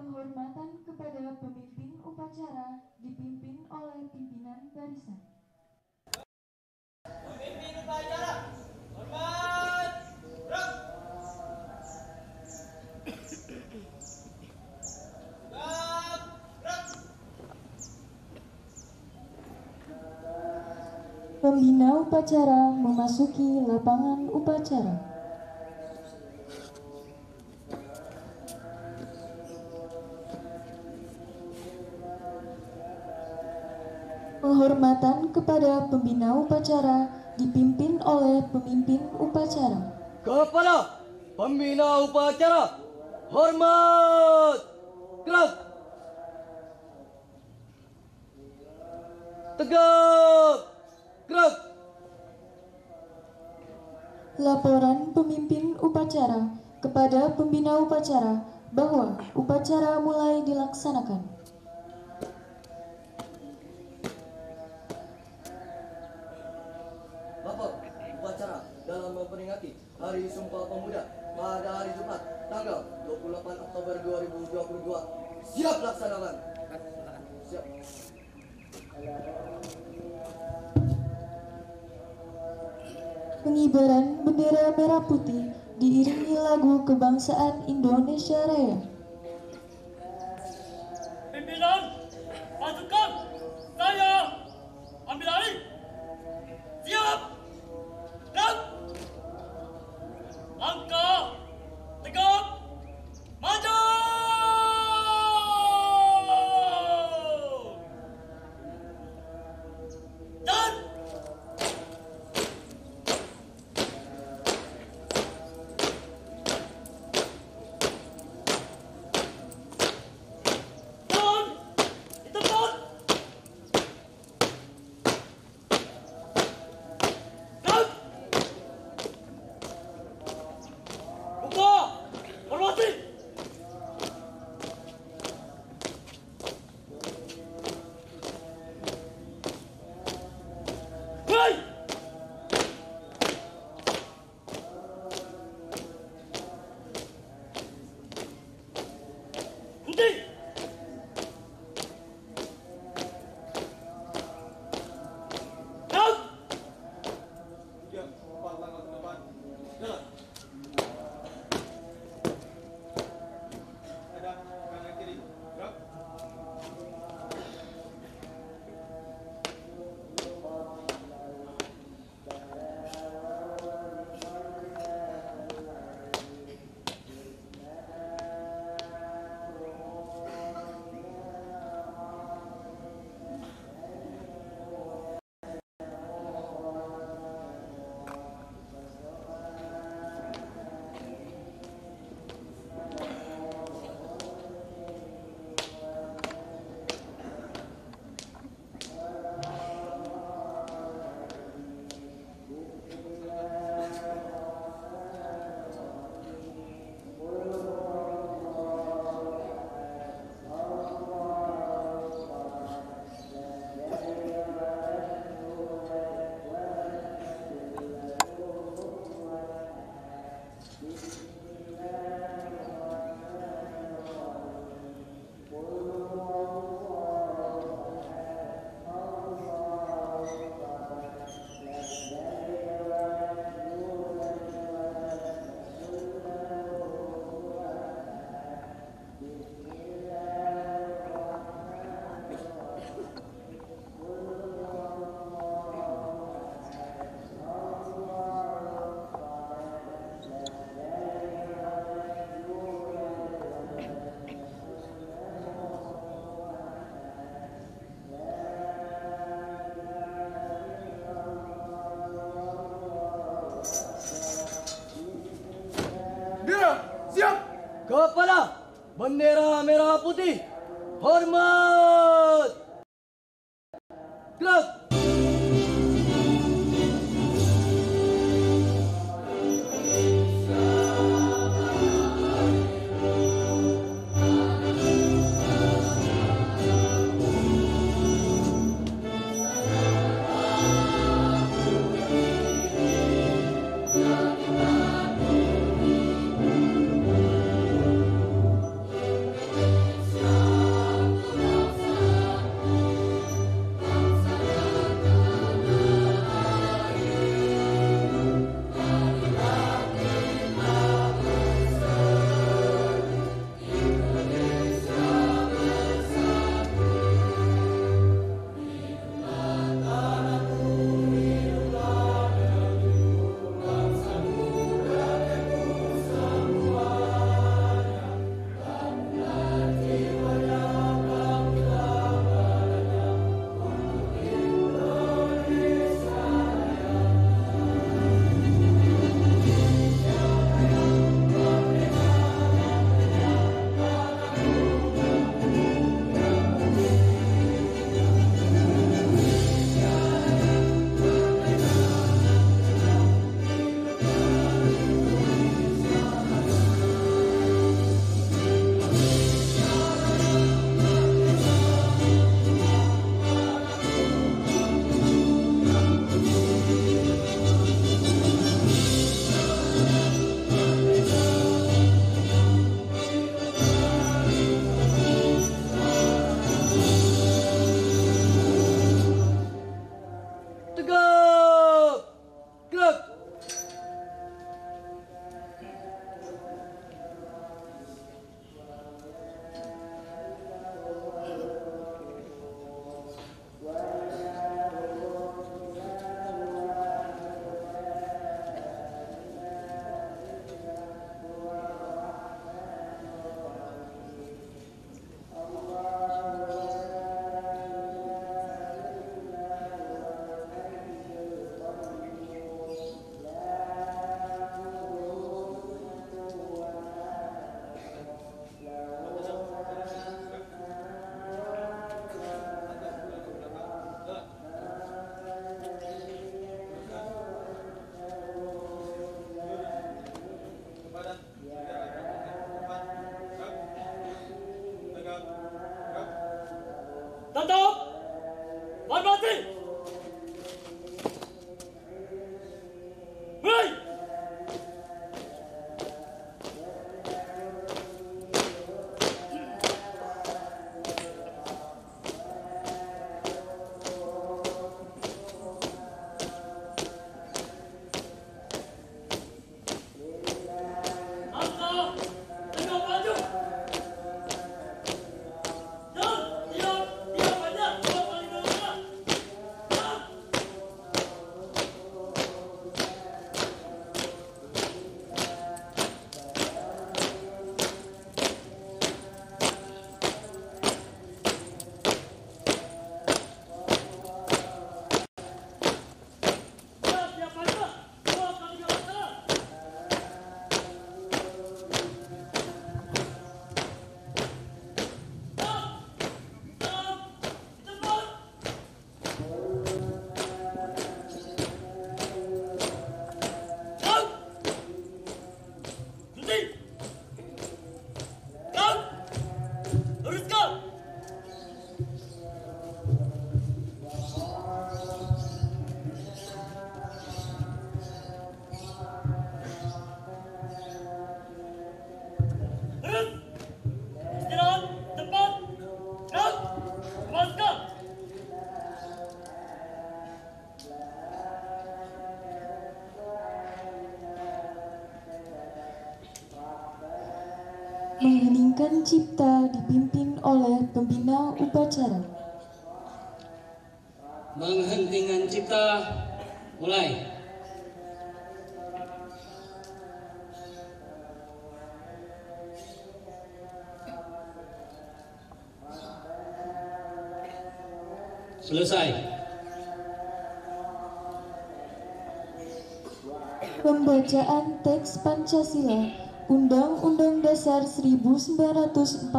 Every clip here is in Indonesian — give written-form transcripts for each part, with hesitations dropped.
Penghormatan kepada pemimpin upacara dipimpin oleh pimpinan barisan. Pemimpin upacara, hormat, gerak. Gerak. Pembina upacara memasuki lapangan upacara. Penghormatan kepada pembina upacara dipimpin oleh pemimpin upacara. Kepada pembina upacara, hormat, gerak. Tegap, gerak. Laporan pemimpin upacara kepada pembina upacara bahwa upacara mulai dilaksanakan. Bapak upacara dalam memperingati Hari Sumpah Pemuda pada hari Jumat tanggal 28 Oktober 2022 siap laksanakan. Siap. Pengibaran bendera merah putih diiringi lagu kebangsaan Indonesia Raya. Pimpinan, pasukan, saya ambil alih. Siap. Gerak. Langkah, tegap, maju. Dan di tempat. Gerak. Buka, formasi. Hei! Putih! Gerak! Diam, 4 langkah ke depan. Jalan. Hadap kanan kiri. Gerak. Gerak, siap. Kepada bendera merah putih, hormat, gerak. Mengheningkan cipta dipimpin oleh pembina upacara. Mengheningkan cipta, mulai. Selesai. Pembacaan teks Pancasila, Undang-Undang Dasar 1945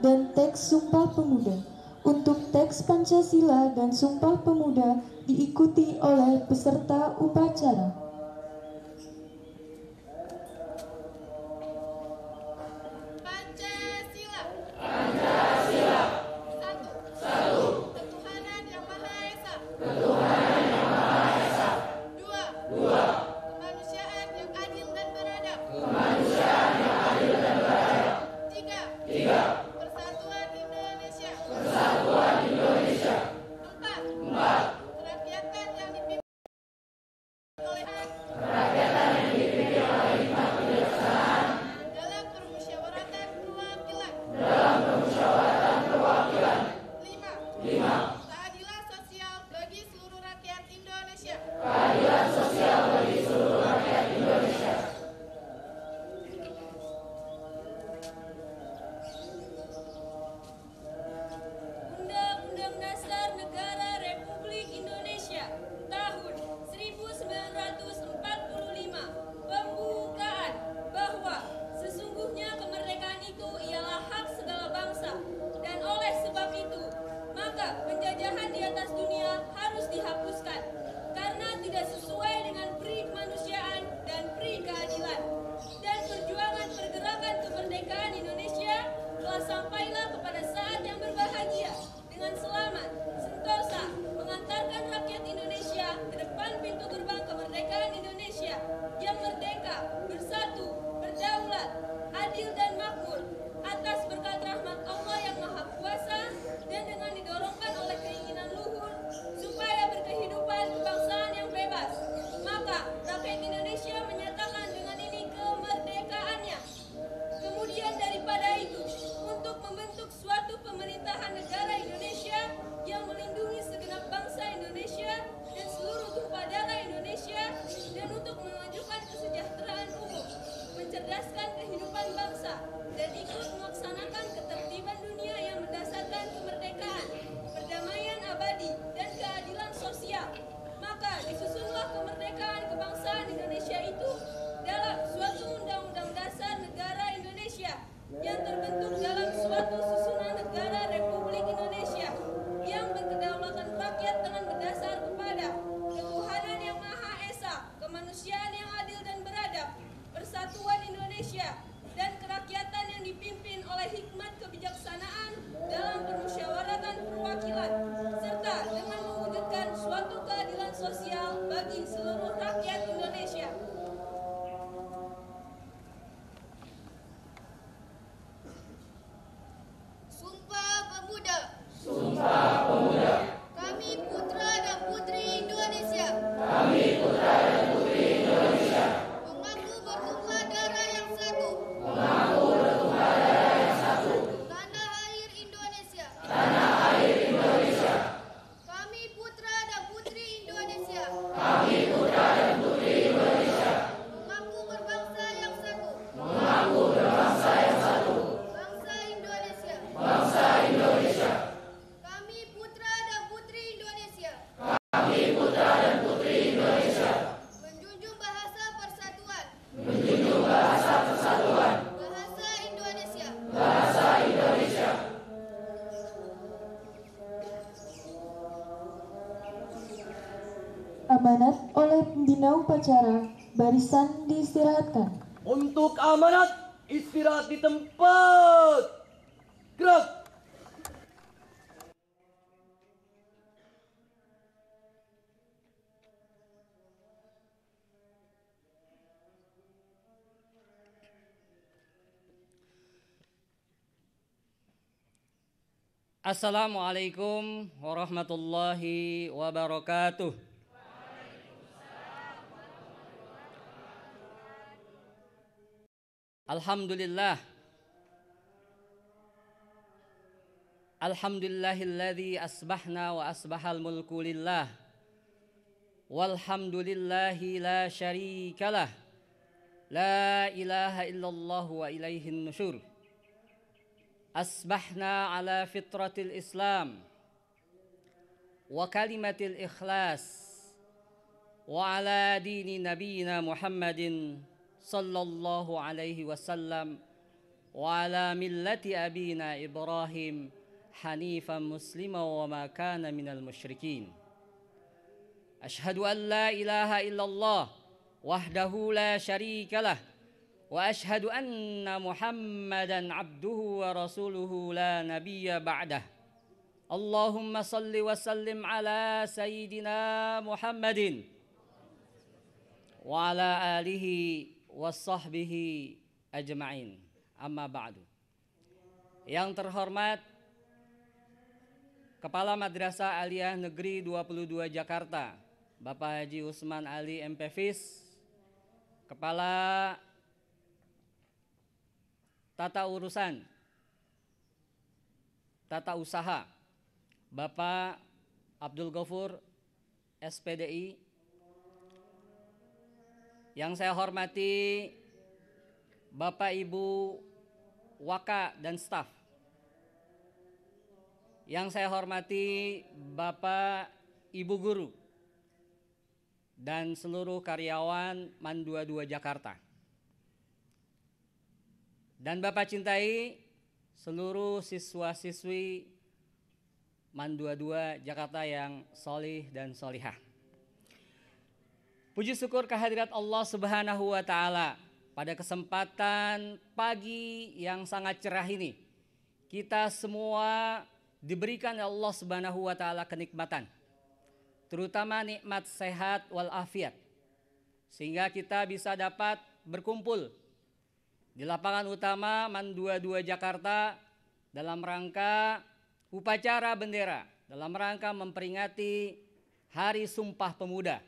dan teks Sumpah Pemuda. Untuk teks Pancasila dan Sumpah Pemuda diikuti oleh peserta upacara. Pancasila. Ketuhanan Yang Maha Esa. Dua. Kemanusiaan yang adil dan beradab. Tiga. Persatuan Indonesia. Empat. Kerakyatan yang dipimpin oleh dalam permusyawaratan perwakilan. Lima. Keadilan sosial bagi seluruh rakyat Indonesia. Undang-Undang Dasar Negara Republik Indonesia tahun 1945 pembukaan bahwa sesungguhnya kemerdekaan itu ialah hak segala bangsa, dan oleh sebab itu maka penjajahan di atas dunia harus dihapuskan karena tidak sesuai dengan pri kemanusiaan dan pri keadilan. Dan perjuangan pergerakan kemerdekaan Indonesia telah sampailah kepada saat yang berbahagia dengan selamat, sentosa, mengantarkan rakyat Indonesia ke depan pintu gerbang kemerdekaan Indonesia yang merdeka, bersatu, berdaulat, adil dan makmur atas berkat rahmat Allah yang Maha Kuasa, dan dengan didorongkan oleh keinginan luhur supaya berkehidupan kebangsaan yang bebas. Maka rakyat Indonesia menyatakan dengan ini kemerdekaannya. Kemudian daripada itu, untuk membentuk suatu pemerintahan negara Indonesia yang melindungi segenap bangsa Indonesia dan seluruh tumpah darah Indonesia, dan untuk memajukan kesejahteraan umum, mencerdaskan kehidupan bangsa, dan ikut melaksanakan ketertiban dunia yang berdasarkan kemerdekaan, perdamaian abadi, dan keadilan sosial. Maka disusunlah kemerdekaan kebangsaan Indonesia itu dalam suatu undang-undang dasar negara Indonesia yang terbentuk dalam suatu susunan negara Republik Indonesia yang berkedaulatan rakyat dengan berdasar kepada ketuhanan yang Maha Esa, kemanusiaan yang adil dan beradab, persatuan Indonesia, dan kerakyatan yang dipimpin oleh hikmat kebijaksanaan dalam permusyawaratan perwakilan, serta dengan mewujudkan suatu keadilan sosial bagi seluruh rakyat Indonesia. Sumpah Pemuda. Kami putra dan putri Indonesia. Mengaku bertumpah darah yang satu. Tanah air Indonesia. Kami putra dan putri Indonesia. Mengaku berbangsa yang satu. Bangsa Indonesia. Kami putra dan putri Indonesia. Menjunjung bahasa persatuan. Bahasa Indonesia. Amanat oleh pembina upacara, barisan diistirahatkan. Untuk amanat, istirahat di tempat. Gerak. Assalamualaikum warahmatullahi wabarakatuh. Alhamdulillah, Alhamdulillahilladzi asbahna wa asbahal mulku lillah. Walhamdulillahi la syarikalah. La ilaha illallah wa ilaihin nusyur. Asbahna ala fitratil Islam wa kalimatil ikhlas wa ala dini nabiyina Muhammadin sallallahu alaihi wasallam wa ala millati abina Ibrahim hanifan muslima wa ma kana minal musyrikin. Ashhadu an la ilaha illallah wahdahu la syarikalah wa ashhadu anna Muhammadan abduhu wa rasuluhu la nabiyya ba'dah. Allahumma salli wa sallim ala sayyidina Muhammadin wa ala alihi wa sahbihi ajma'in. Amma ba'du. Yang terhormat Kepala Madrasah Aliyah Negeri 22 Jakarta, Bapak Haji Usman Ali MPFIS, Kepala Tata Usaha, Bapak Abdul Ghafur SPDI. Yang saya hormati Bapak Ibu Waka dan staf. Yang saya hormati Bapak Ibu Guru dan seluruh karyawan MAN 22 Jakarta. Dan Bapak cintai seluruh siswa-siswi MAN 22 Jakarta yang solih dan solihah. Puji syukur kehadirat Allah Subhanahu wa Ta'ala. Pada kesempatan pagi yang sangat cerah ini, kita semua diberikan oleh Allah Subhanahu wa Ta'ala kenikmatan, terutama nikmat sehat walafiat, sehingga kita bisa dapat berkumpul di lapangan utama MAN 22 Jakarta dalam rangka upacara bendera, dalam rangka memperingati Hari Sumpah Pemuda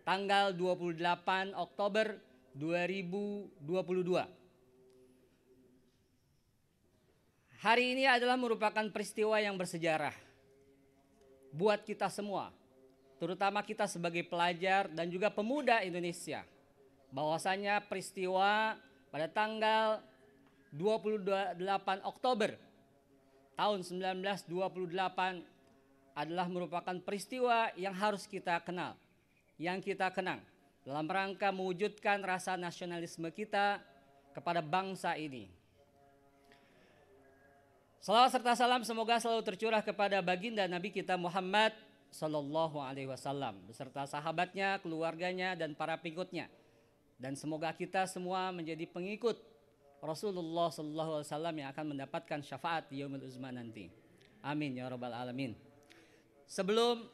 tanggal 28 Oktober 2022. Hari ini adalah merupakan peristiwa yang bersejarah buat kita semua, terutama kita sebagai pelajar dan juga pemuda Indonesia, bahwasanya peristiwa pada tanggal 28 Oktober tahun 1928 adalah merupakan peristiwa yang harus kita kenal, yang kita kenang dalam rangka mewujudkan rasa nasionalisme kita kepada bangsa ini. Salawat serta salam semoga selalu tercurah kepada baginda Nabi kita Muhammad Sallallahu Alaihi Wasallam beserta sahabatnya, keluarganya, dan para pengikutnya. Dan semoga kita semua menjadi pengikut Rasulullah Sallallahu Alaihi Wasallam yang akan mendapatkan syafaat di Yaumul Uzma nanti. Amin ya rabbal alamin. Sebelum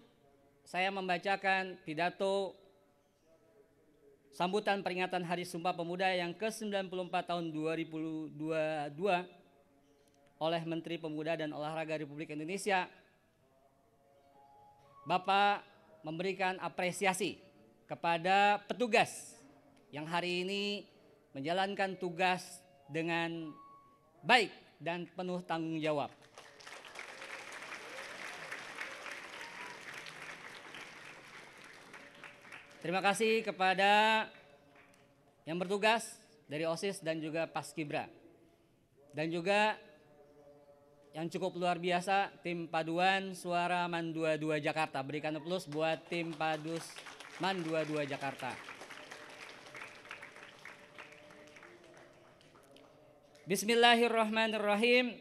saya membacakan pidato sambutan peringatan Hari Sumpah Pemuda yang ke-94 tahun 2022 oleh Menteri Pemuda dan Olahraga Republik Indonesia, Bapak memberikan apresiasi kepada petugas yang hari ini menjalankan tugas dengan baik dan penuh tanggung jawab. Terima kasih kepada yang bertugas dari OSIS dan juga Paskibra. Dan juga yang cukup luar biasa, tim Paduan Suara MAN 22 Jakarta. Berikan aplaus buat tim Padus MAN 22 Jakarta. Bismillahirrahmanirrahim.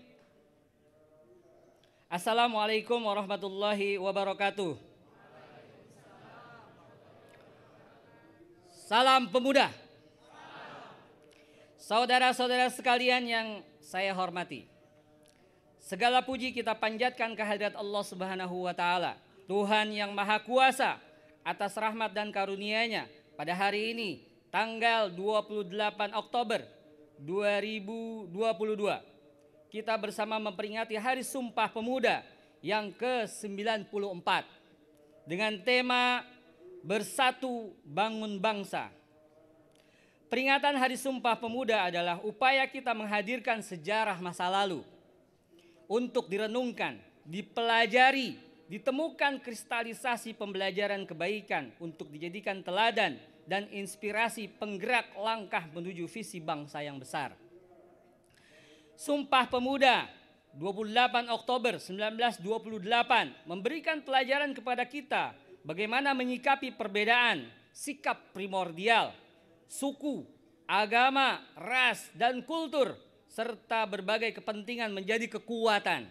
Assalamualaikum warahmatullahi wabarakatuh. Salam pemuda. Saudara-saudara sekalian yang saya hormati, segala puji kita panjatkan kehadirat Allah Subhanahu wa Ta'ala, Tuhan yang Maha Kuasa, atas rahmat dan karunia-Nya pada hari ini tanggal 28 Oktober 2022 kita bersama memperingati Hari Sumpah Pemuda yang ke-94 dengan tema Bersatu Bangun Bangsa. Peringatan Hari Sumpah Pemuda adalah upaya kita menghadirkan sejarah masa lalu untuk direnungkan, dipelajari, ditemukan kristalisasi pembelajaran kebaikan untuk dijadikan teladan dan inspirasi penggerak langkah menuju visi bangsa yang besar. Sumpah Pemuda 28 Oktober 1928 memberikan pelajaran kepada kita bagaimana menyikapi perbedaan, sikap primordial, suku, agama, ras, dan kultur, serta berbagai kepentingan menjadi kekuatan.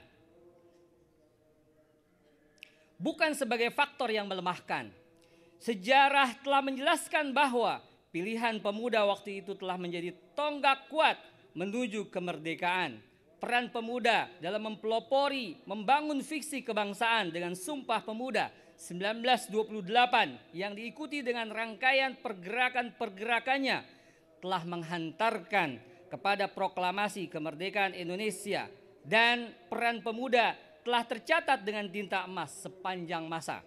Bukan sebagai faktor yang melemahkan. Sejarah telah menjelaskan bahwa pilihan pemuda waktu itu telah menjadi tonggak kuat menuju kemerdekaan. Peran pemuda dalam mempelopori, membangun fiksi kebangsaan dengan Sumpah Pemuda 1928 yang diikuti dengan rangkaian pergerakan-pergerakannya telah menghantarkan kepada proklamasi kemerdekaan Indonesia, dan peran pemuda telah tercatat dengan tinta emas sepanjang masa.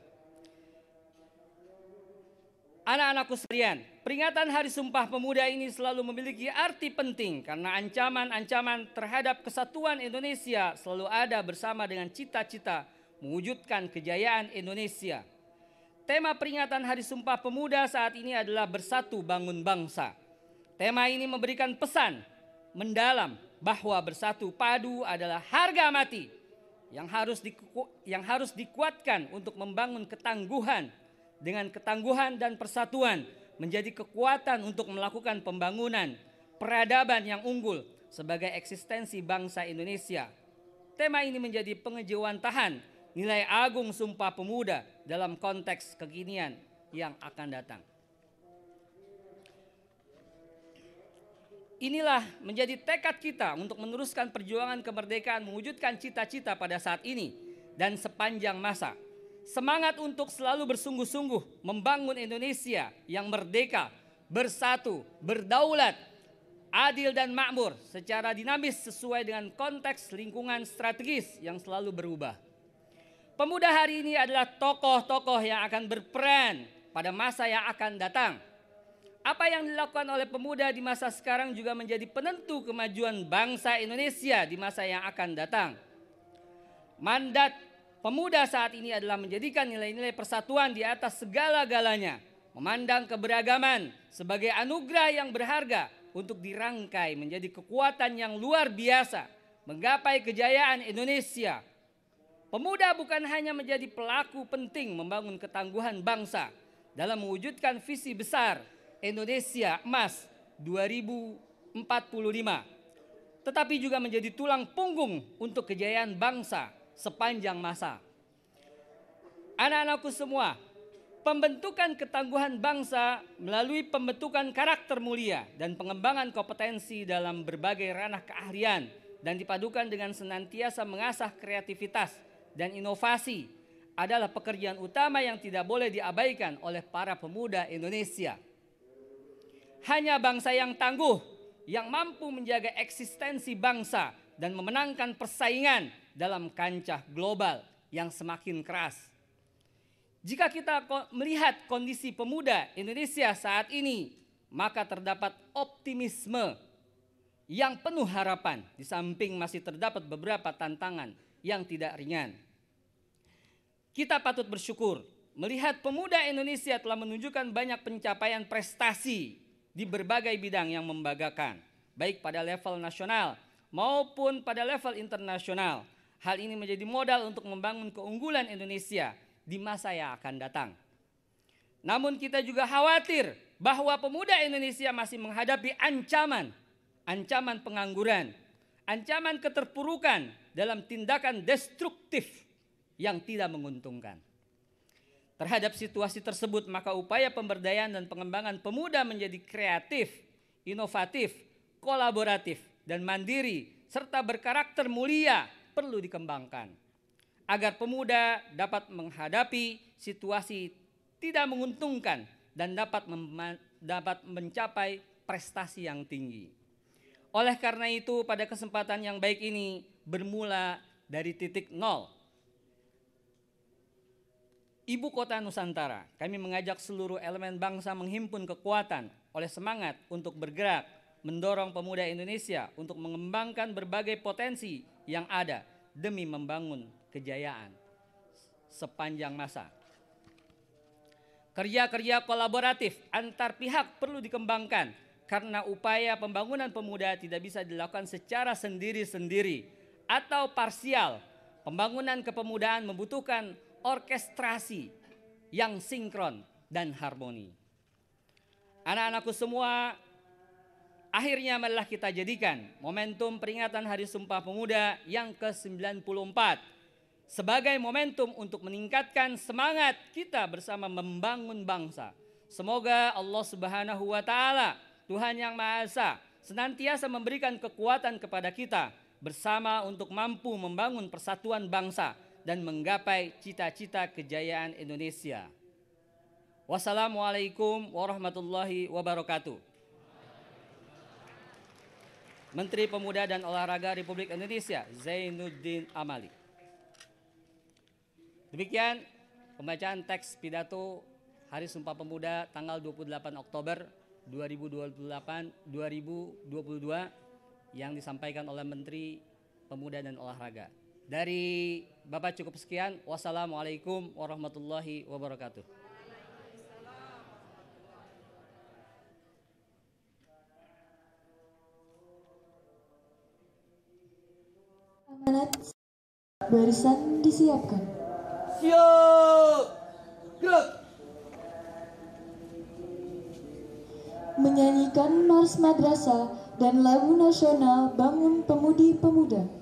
Anak-anakku sekalian, peringatan Hari Sumpah Pemuda ini selalu memiliki arti penting karena ancaman-ancaman terhadap kesatuan Indonesia selalu ada bersama dengan cita-cita mewujudkan kejayaan Indonesia. Tema peringatan Hari Sumpah Pemuda saat ini adalah Bersatu Bangun Bangsa. Tema ini memberikan pesan mendalam bahwa bersatu padu adalah harga mati yang harus dikuatkan untuk membangun ketangguhan. Dengan ketangguhan dan persatuan menjadi kekuatan untuk melakukan pembangunan peradaban yang unggul sebagai eksistensi bangsa Indonesia. Tema ini menjadi pengejawantahan nilai agung Sumpah Pemuda dalam konteks kekinian yang akan datang. Inilah menjadi tekad kita untuk meneruskan perjuangan kemerdekaan, mewujudkan cita-cita pada saat ini dan sepanjang masa. Semangat untuk selalu bersungguh-sungguh membangun Indonesia yang merdeka, bersatu, berdaulat, adil dan makmur secara dinamis sesuai dengan konteks lingkungan strategis yang selalu berubah. Pemuda hari ini adalah tokoh-tokoh yang akan berperan pada masa yang akan datang. Apa yang dilakukan oleh pemuda di masa sekarang juga menjadi penentu kemajuan bangsa Indonesia di masa yang akan datang. Mandat pemuda saat ini adalah menjadikan nilai-nilai persatuan di atas segala-galanya, memandang keberagaman sebagai anugerah yang berharga untuk dirangkai menjadi kekuatan yang luar biasa, menggapai kejayaan Indonesia. Pemuda bukan hanya menjadi pelaku penting membangun ketangguhan bangsa dalam mewujudkan visi besar Indonesia Emas 2045, tetapi juga menjadi tulang punggung untuk kejayaan bangsa sepanjang masa. Anak-anakku semua, pembentukan ketangguhan bangsa melalui pembentukan karakter mulia dan pengembangan kompetensi dalam berbagai ranah keahlian dan dipadukan dengan senantiasa mengasah kreativitas dan inovasi adalah pekerjaan utama yang tidak boleh diabaikan oleh para pemuda Indonesia. Hanya bangsa yang tangguh, yang mampu menjaga eksistensi bangsa dan memenangkan persaingan dalam kancah global yang semakin keras. Jika kita melihat kondisi pemuda Indonesia saat ini, maka terdapat optimisme yang penuh harapan di samping masih terdapat beberapa tantangan yang tidak ringan. Kita patut bersyukur melihat pemuda Indonesia telah menunjukkan banyak pencapaian prestasi di berbagai bidang yang membanggakan, baik pada level nasional maupun pada level internasional. Hal ini menjadi modal untuk membangun keunggulan Indonesia di masa yang akan datang. Namun kita juga khawatir bahwa pemuda Indonesia masih menghadapi ancaman pengangguran, ancaman keterpurukan dalam tindakan destruktif yang tidak menguntungkan. Terhadap situasi tersebut, maka upaya pemberdayaan dan pengembangan pemuda menjadi kreatif, inovatif, kolaboratif, dan mandiri, serta berkarakter mulia perlu dikembangkan. Agar pemuda dapat menghadapi situasi tidak menguntungkan dan dapat mencapai prestasi yang tinggi. Oleh karena itu, pada kesempatan yang baik ini bermula dari titik nol, Ibu Kota Nusantara, kami mengajak seluruh elemen bangsa menghimpun kekuatan oleh semangat untuk bergerak, mendorong pemuda Indonesia untuk mengembangkan berbagai potensi yang ada demi membangun kejayaan sepanjang masa. Kerja-kerja kolaboratif antar pihak perlu dikembangkan karena upaya pembangunan pemuda tidak bisa dilakukan secara sendiri-sendiri atau parsial. Pembangunan kepemudaan membutuhkan orkestrasi yang sinkron dan harmoni. Anak-anakku semua, akhirnya marilah kita jadikan momentum peringatan Hari Sumpah Pemuda yang ke-94 sebagai momentum untuk meningkatkan semangat kita bersama membangun bangsa. Semoga Allah Subhanahu wa Ta'ala, Tuhan yang Maha Esa, senantiasa memberikan kekuatan kepada kita bersama untuk mampu membangun persatuan bangsa dan menggapai cita-cita kejayaan Indonesia. Wassalamualaikum warahmatullahi wabarakatuh. Menteri Pemuda dan Olahraga Republik Indonesia Zainuddin Amali. Demikian pembacaan teks pidato Hari Sumpah Pemuda tanggal 28 Oktober 2022 yang disampaikan oleh Menteri Pemuda dan Olahraga. Dari Bapak cukup sekian. Wassalamualaikum warahmatullahi wabarakatuh. Amanat barisan disiapkan. Siap! Gerak! Menyanyikan Mars Madrasah dan lagu nasional Bangun Pemudi Pemuda.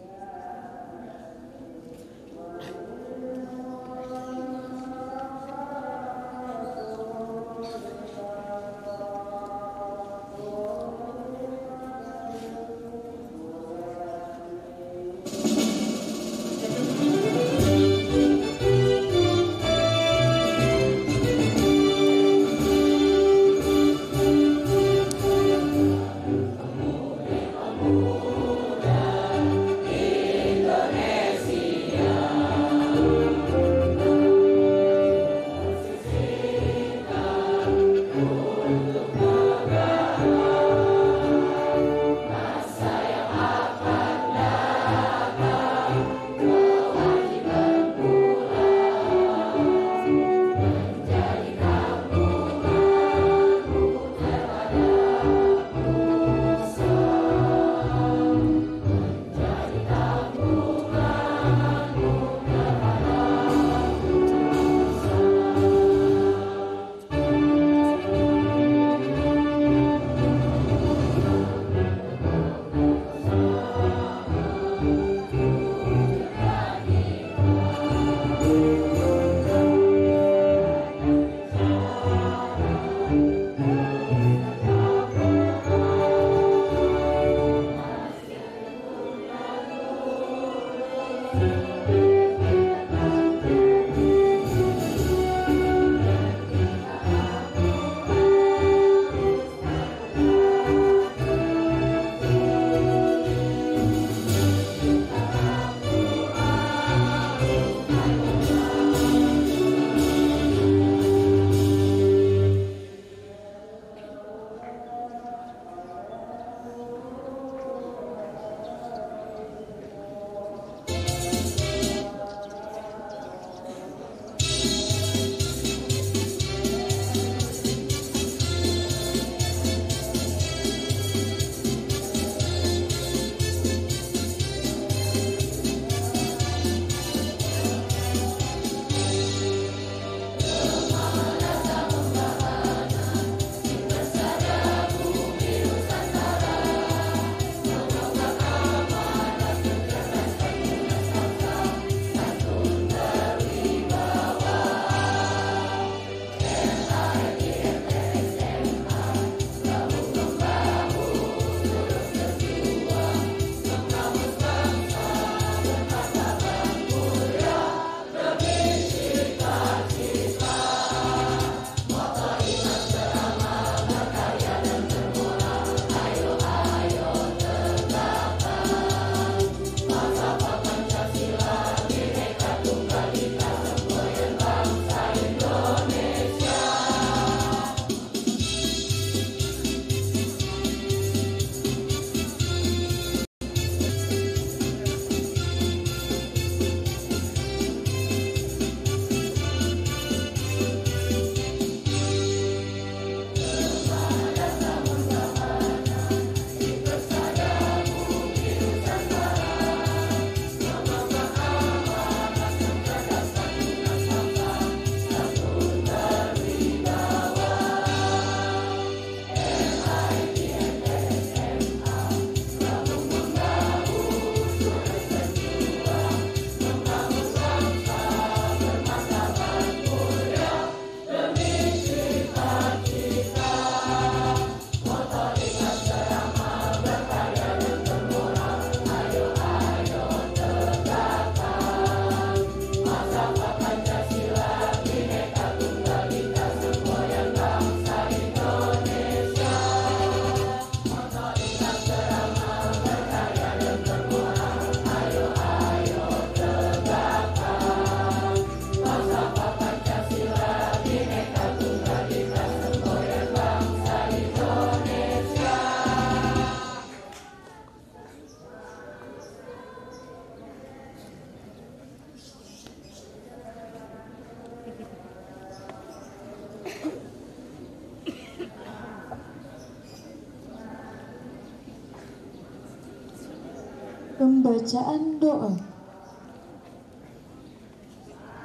Pembacaan doa.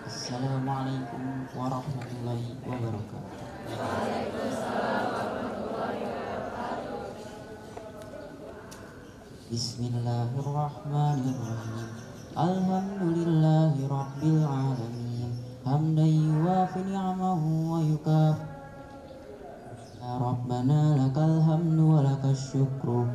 Assalamualaikum warahmatullahi wabarakatuh. Bismillahirrahmanirrahim. Alhamdulillahi rabbil alamin. Hamdan yuwafi ni'amahu wa yukafi. Ya Rabbana lakal hamdu wa lakas syukru.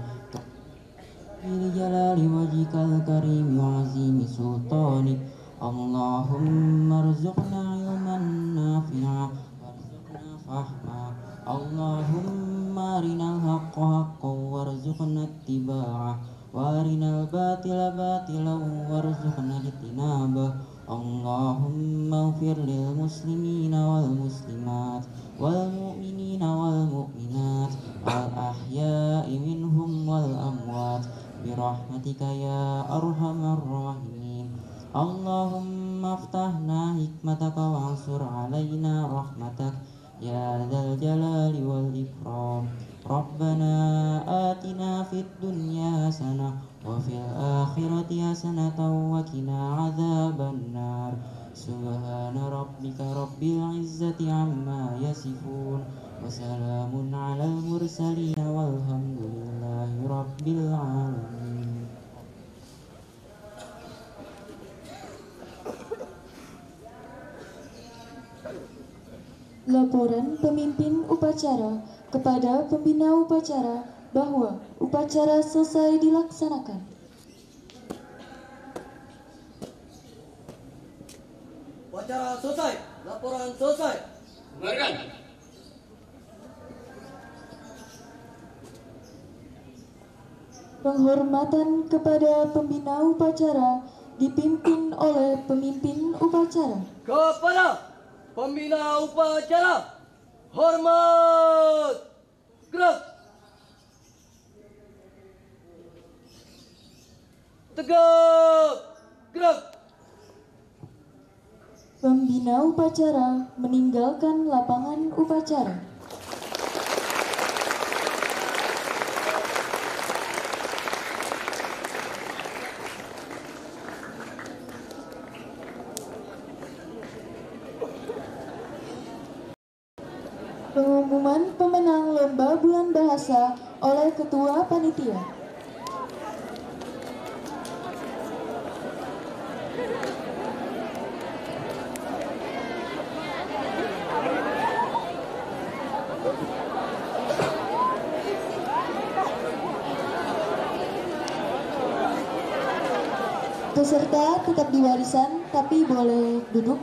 Bil jalali wajhikal karim wa azimi sultanik. Allahumma rzuqna ilman nafi'a warzuqna fahma. Allahumma arinal haqqa haqqan warzuqna ittiba'ah wa arinal batila batilan warzuqna ijtinabah. Allahumma ighfir lil muslimina wal muslimat wal mu'minina wal mu'minat al ahya'i minhum wal amwat birahmatika ya arhamar rahimin. Allahumma aftahna hikmataka wa'ansur alaina rahmatak ya dzal jalali wal ikram. Rabbana atina fid dunya hasanah wa fil akhirati hasanatan wa qina adzabannar. Subhana rabbika rabbil izzati amma yasifun wa salamun alal mursalin walhamdulillahi rabbil alamin. Laporan pemimpin upacara kepada pembina upacara bahwa upacara selesai dilaksanakan. Upacara selesai. Laporan selesai. Dengarkan. Penghormatan kepada pembina upacara dipimpin oleh pemimpin upacara. Kepada pembina upacara, hormat. Gerak. Tegak. Gerak. Pembina upacara meninggalkan lapangan upacara. Pengumuman pemenang lomba bulan bahasa oleh Ketua Panitia. Peserta tetap di barisan tapi boleh duduk.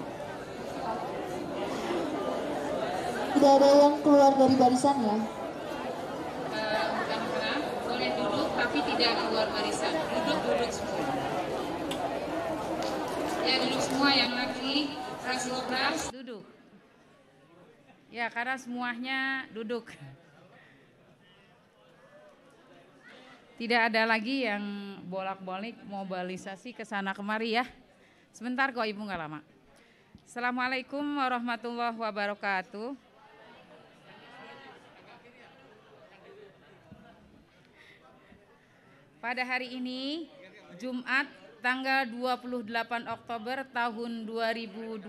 Tidak ada yang keluar dari barisan ya. Bukan boleh duduk tapi tidak keluar barisan. Duduk semua. Ya duduk semua yang laki ras duduk. Ya karena semuanya duduk. Tidak ada lagi yang bolak-balik mobilisasi ke sana kemari ya. Sebentar kok Ibu nggak lama. Assalamualaikum warahmatullahi wabarakatuh. Pada hari ini, Jumat tanggal 28 Oktober tahun 2022,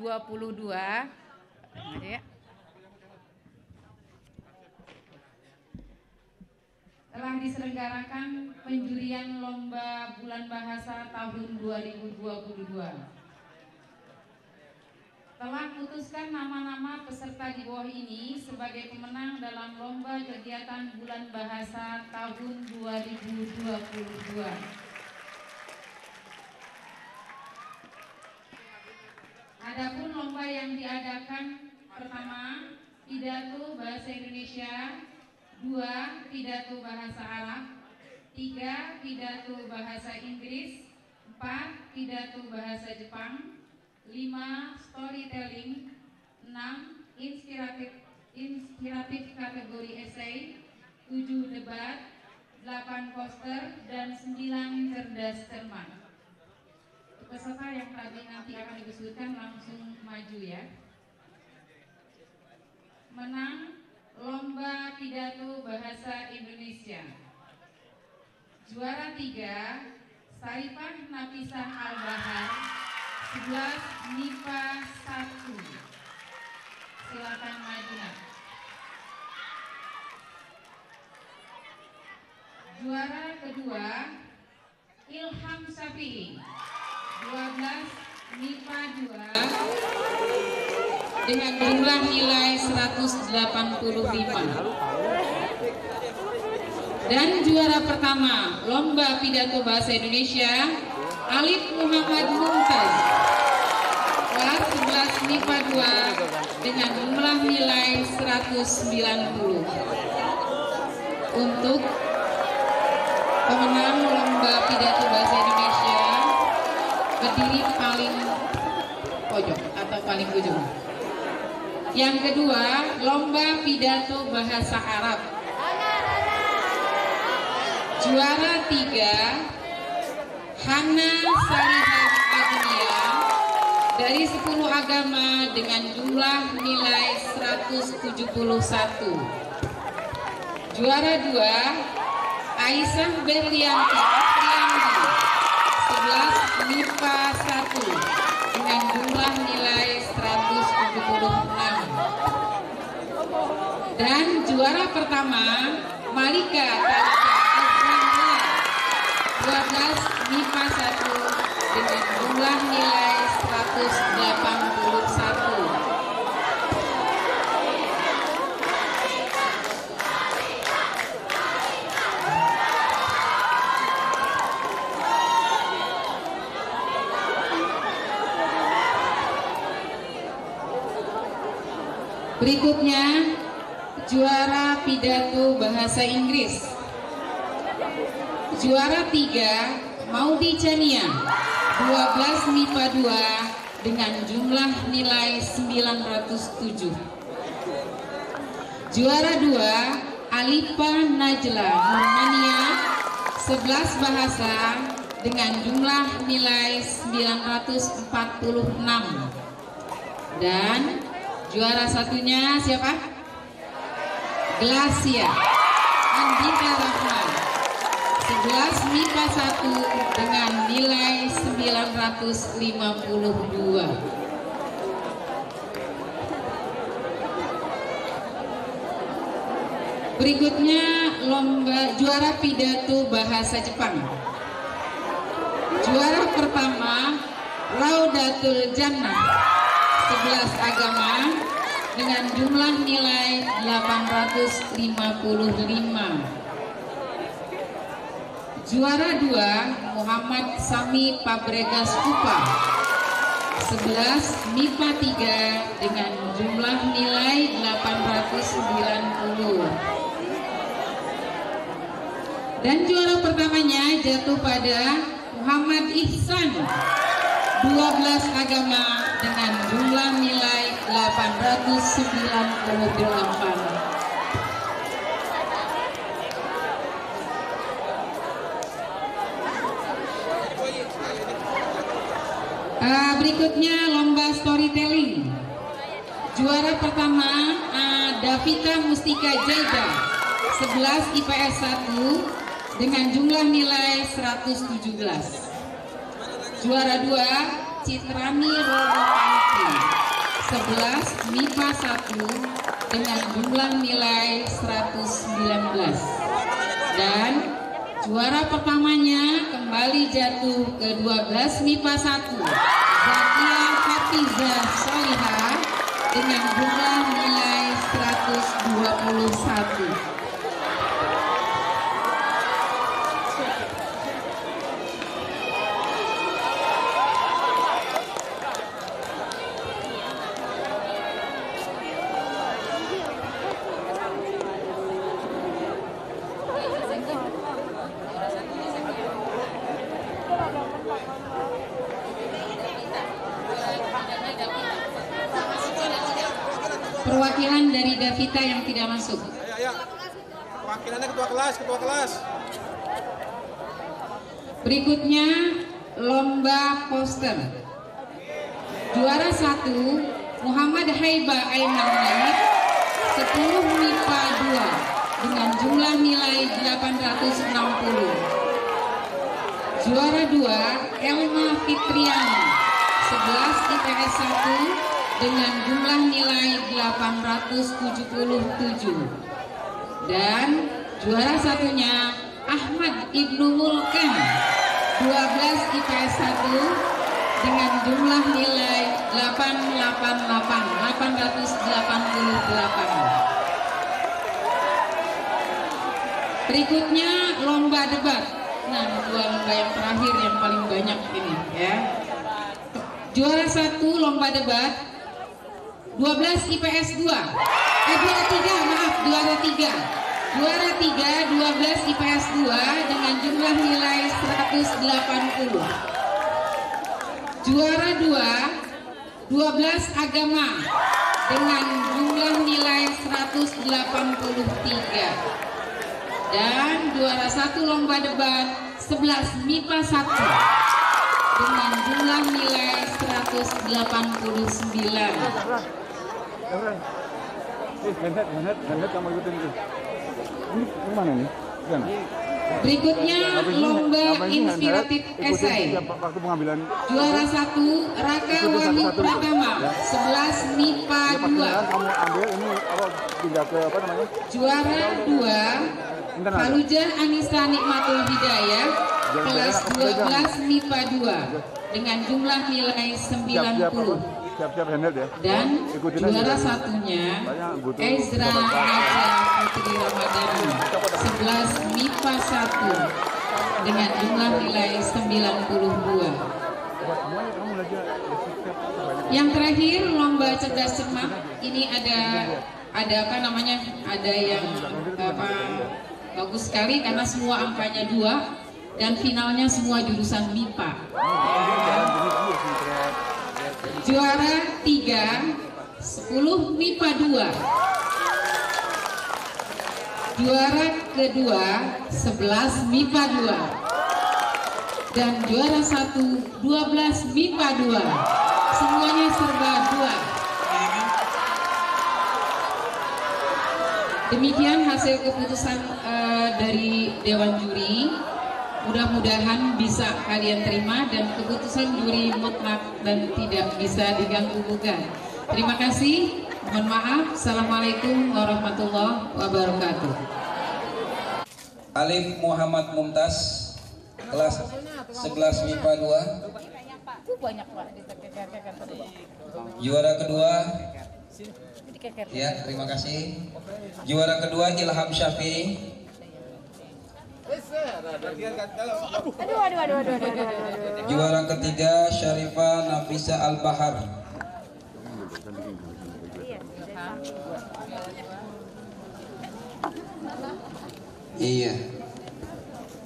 telah diselenggarakan penjurian Lomba Bulan Bahasa tahun 2022. Telah putuskan nama-nama peserta di bawah ini sebagai pemenang dalam Lomba Kegiatan Bulan Bahasa tahun 2022. Adapun lomba yang diadakan pertama, pidato bahasa Indonesia, 2 pidato bahasa Arab, 3 pidato bahasa Inggris, 4 pidato bahasa Jepang, 5 storytelling, 6 inspiratif kategori esai, 7 debat, 8 poster, dan 9 cerdas cermat. Peserta yang tadi nanti akan disebutkan langsung maju ya. Menang Lomba Pidato Bahasa Indonesia. Juara 3 Sarifah Nafisah Al-Bahar 11 MIPA 1. Silakan maju. Juara kedua Ilham Syafi'i 12 MIPA 2 dengan jumlah nilai 185. Dan juara pertama Lomba Pidato Bahasa Indonesia Alif Muhammad Mumtaz kelas 11 MIPA 2 dengan jumlah nilai 190. Untuk pemenang Lomba Pidato Bahasa Indonesia berdiri paling pojok atau paling ujung. Yang kedua, Lomba Pidato Bahasa Arab. Juara 3 Hana Salihah Agnia dari 10 agama dengan jumlah nilai 171. Juara 2 Aisyah Berlianti Apriandi 11 MIPA 1 dengan jumlah nilai 176. Dan juara pertama Malika Talita Azrahla 12 MIPA 1 dengan jumlah nilai 181. Berikutnya juara pidato bahasa Inggris. Juara 3 Maudi Chania 12 MIPA 2 dengan jumlah nilai 907. Juara 2 Alifa Najla Nurmania 11 bahasa dengan jumlah nilai 946. Dan juara satunya siapa? Glasia Andika Rahman 11 MIPA 1 dengan nilai 952. Berikutnya lomba juara pidato bahasa Jepang. Juara pertama Raudatul Jannah 11 agama dengan jumlah nilai 855. Juara 2 Muhammad Sami Pabregas Kupa 11 MIPA 3 dengan jumlah nilai 890. Dan juara pertamanya jatuh pada Muhammad Ihsan 12 agama dengan jumlah nilai 898. Berikutnya lomba storytelling. Juara pertama Davita Mustika Jaida 11 IPS 1 dengan jumlah nilai 117. Juara 2 Citrani Roro Anti 11 MIPA 1 dengan jumlah nilai 119. Dan juara pertamanya kembali jatuh ke 12 MIPA 1 Zakia Hafizah Solihah dengan jumlah nilai 121. Perwakilan dari Davita yang tidak masuk. Ya. Perwakilannya ketua kelas. Berikutnya lomba poster. Juara 1 Muhammad Haiba Aiman Naik 10 MIPA 2 dengan jumlah nilai 860. Juara 2 Elma Fitriani 11 IPS 1 dengan jumlah nilai 877. Dan juara satunya Ahmad Ibnu Mulkan 12 IPS 1 dengan jumlah nilai 888. Berikutnya lomba debat. Nah, dua lomba yang terakhir yang paling banyak ini ya. Juara 1 lomba debat 12 IPS 2. Juara 3, maaf, juara 3. Juara 3 12 IPS 2 dengan jumlah nilai 180. Juara 2 12 agama dengan jumlah nilai 183. Dan juara 1 lomba debat 11 MIPA 1 dengan jumlah nilai 189. Benet kamu ikutin itu. Ini mana nih? Berikutnya lomba inspiratif esai. Waktu pengambilan. Juara 1 Raka Wahyu Pratama 11 MIPA 2. Kamu ambil ini apa pindah ke apa namanya? Juara 2 Falujah Anissa Nikmatul Hidayah kelas 12 MIPA 2 dengan jumlah nilai 90. Siap-siap handle ya. Dan juara satunya Ezra Naja Putri Ramadhani 11 MIPA 1 dengan jumlah nilai 92. Yang terakhir lomba cerdas cermat, ini ada apa namanya? Ada yang apa bagus sekali karena semua angkanya 2 dan finalnya semua jurusan MIPA. Juara 3 10 MIPA 2. Juara kedua 11 MIPA 2. Dan juara 1 12 MIPA 2. Semuanya serba 2. Demikian hasil keputusan dari Dewan Juri. Mudah-mudahan bisa kalian terima dan keputusan juri mutlak dan tidak bisa diganggu-gugat. Terima kasih. Mohon maaf. Assalamualaikum warahmatullahi wabarakatuh. Alif Muhammad Mumtaz kelas 11 MIPA 2. Juara kedua. Ya, terima kasih. Juara kedua Ilham Syafi'i. Juara ketiga Syarifah Nafisa Al-Bahar. Iya.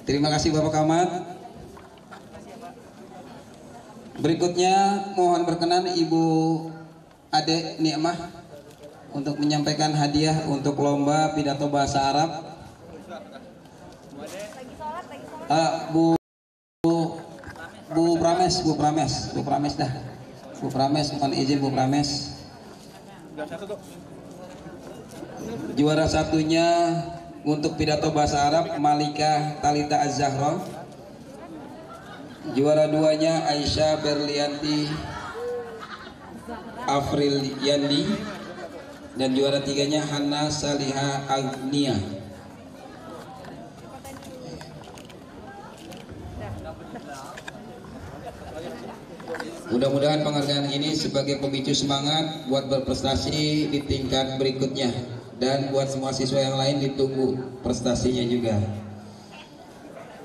Terima kasih Bapak Camat. Berikutnya mohon berkenan Ibu Ade Nikmah untuk menyampaikan hadiah untuk lomba pidato bahasa Arab. Bu Prames dah. Bu Prames, mohon izin Bu Prames. Juara satunya untuk pidato bahasa Arab Malika Talita Az-Zahra. Juara duanya Aisyah Berlianti Afril Yandi. Dan juara tiganya Hana Saliha Agnia. Mudah-mudahan penghargaan ini sebagai pemicu semangat buat berprestasi di tingkat berikutnya, dan buat semua siswa yang lain ditunggu prestasinya juga.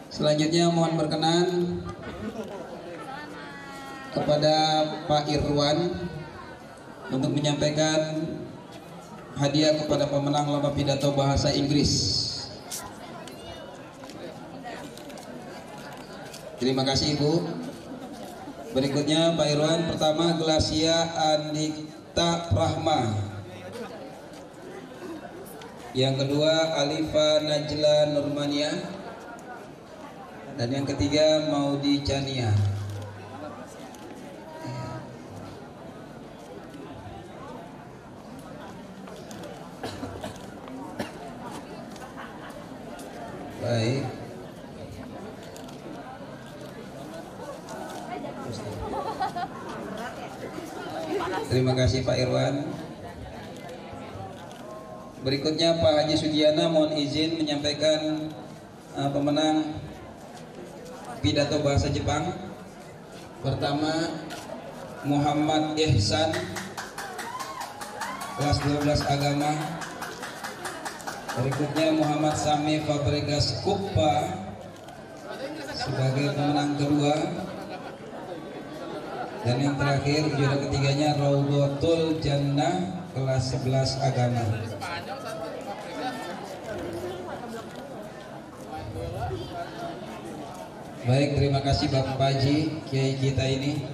Selanjutnya mohon berkenan kepada Pak Irwan untuk menyampaikan hadiah kepada pemenang lomba pidato bahasa Inggris. Terima kasih Ibu. Berikutnya Pak Irwan, pertama Glasia Andikta Rahma. Yang kedua Alifa Najla Nurmania. Dan yang ketiga Maudi Chania. Baik. Terima kasih Pak Irwan. Berikutnya Pak Haji Sugiana mohon izin menyampaikan pemenang pidato bahasa Jepang. Pertama Muhammad Ihsan, kelas 12 agama. Berikutnya Muhammad Sami Fabregas Kuppa sebagai pemenang kedua. Dan yang terakhir juara ketiganya Raudhatul Jannah kelas 11 agama. Baik, terima kasih Bapak Haji Kiai kita ini.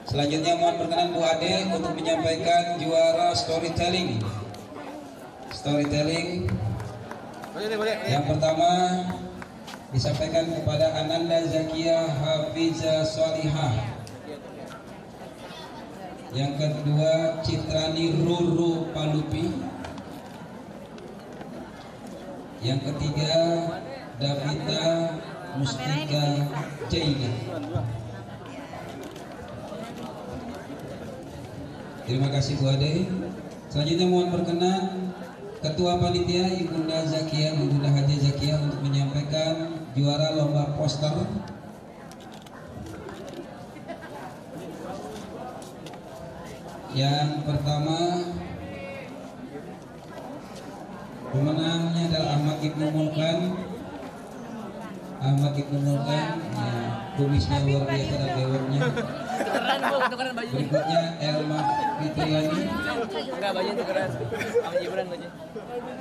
Selanjutnya mohon perkenan Bu Ade untuk menyampaikan juara storytelling. Yang pertama disampaikan kepada Ananda Zakia Hafiza Solihah. Yang kedua Citrani Ruru Palupi. Yang ketiga Davita Mustika Jaina. Terima kasih Bu Ade. Selanjutnya mohon perkenan Ketua Panitia Ibunda Zakia, Ibunda Haji Zakia untuk menyampaikan juara lomba poster. Yang pertama pemenangnya adalah Ahmad Ibnu Mulkan. Ya, kumisnya luar biasa dan bewoknya. Berikutnya Elma Fitriani. Enggak, baju itu keren. Sama Gibran baju.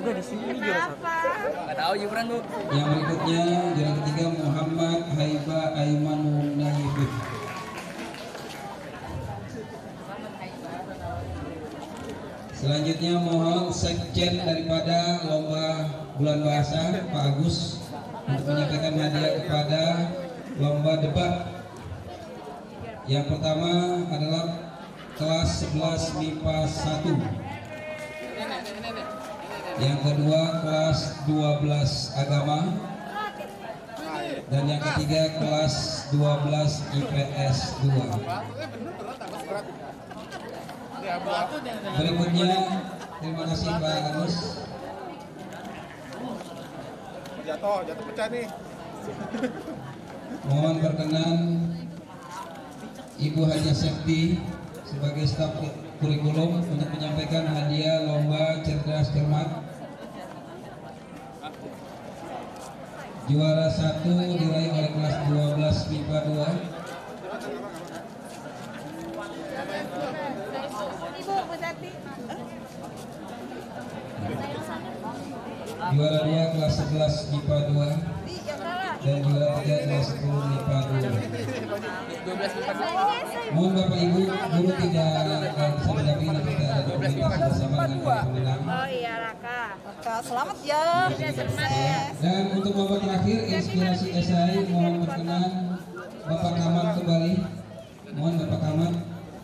Udah di sini juara satu. Enggak tahu Gibran tuh. Yang berikutnya juara ketiga Muhammad Haiba Aimanul Naifib. Selanjutnya mohon sekjen daripada lomba bulan bahasa Pak Agus untuk menyampaikan hadiah kepada lomba debat. Yang pertama adalah kelas 11 MIPA 1. Yang kedua kelas 12 agama. Dan yang ketiga kelas 12 IPS 2. Berikutnya terima kasih Pak Agus. Jatuh pecah nih. Mohon berkenan Ibu Haja Sekti sebagai staf kurikulum untuk menyampaikan hadiah lomba cerdas cermat. Juara 1 diraih oleh kelas 12 MIPA 2. Juara 2 kelas 11 MIPA 2 dan juara 3 kelas 10 MIPA 2. Mohon Bapak Ibu guru tidak bisa mendampingi, nanti kita ada dokumentasi bersama dengan para pemenang. Oh iya Raka. Selamat ya. Dan untuk lomba terakhir inspirasi esai mohon berkenan Bapak Kamat kembali. Mohon Bapak Kamat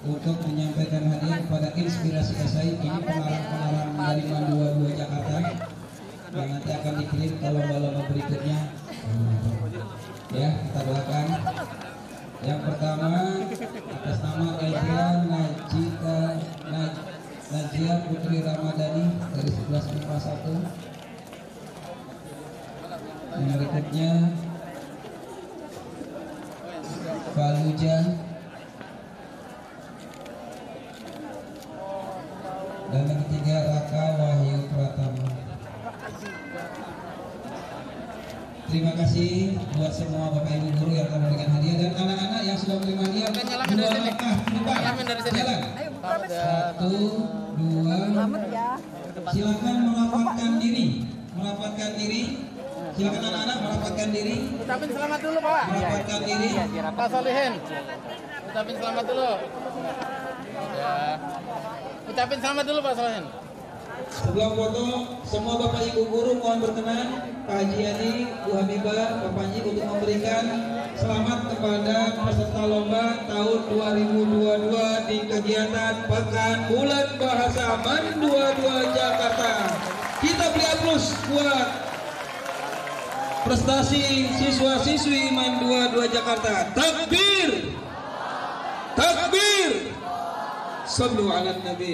untuk menyampaikan hadiah kepada inspirasi esai. Ini pengarang-pengarang dari Mandua 2 Jakarta yang nanti akan dikirim ke lomba-lomba berikutnya. Ya, kita doakan. Yang pertama atas nama Ezra Najia Putri Ramadhani dari 11 MIPA 1. Yang berikutnya Faluja. Dan yang ketiga Raka Wahyu Pratama. Terima kasih buat semua Bapak Ibu guru yang telah memberikan hadiah dan anak-anak yang sudah menerima hadiah. Dua langkah depan. Jalan. 1, 2. Silakan merapatkan diri. Silakan anak-anak merapatkan diri. Ucapin selamat dulu Pak. Merapatkan diri. Pak Solihin. Ucapin selamat dulu. Ya. Ucapin selamat dulu Pak Solihin. Sebelum foto, semua Bapak Ibu guru mohon berkenan Pak Haji Yani, Bu Habibah, Bapak Haji untuk memberikan selamat kepada peserta lomba tahun 2022 di kegiatan Pekan Bulan Bahasa Mandua 2 Jakarta. Kita beri aplaus buat prestasi siswa-siswi Mandua 2 Jakarta. Takbir! Takbir! Sallu ala nabi.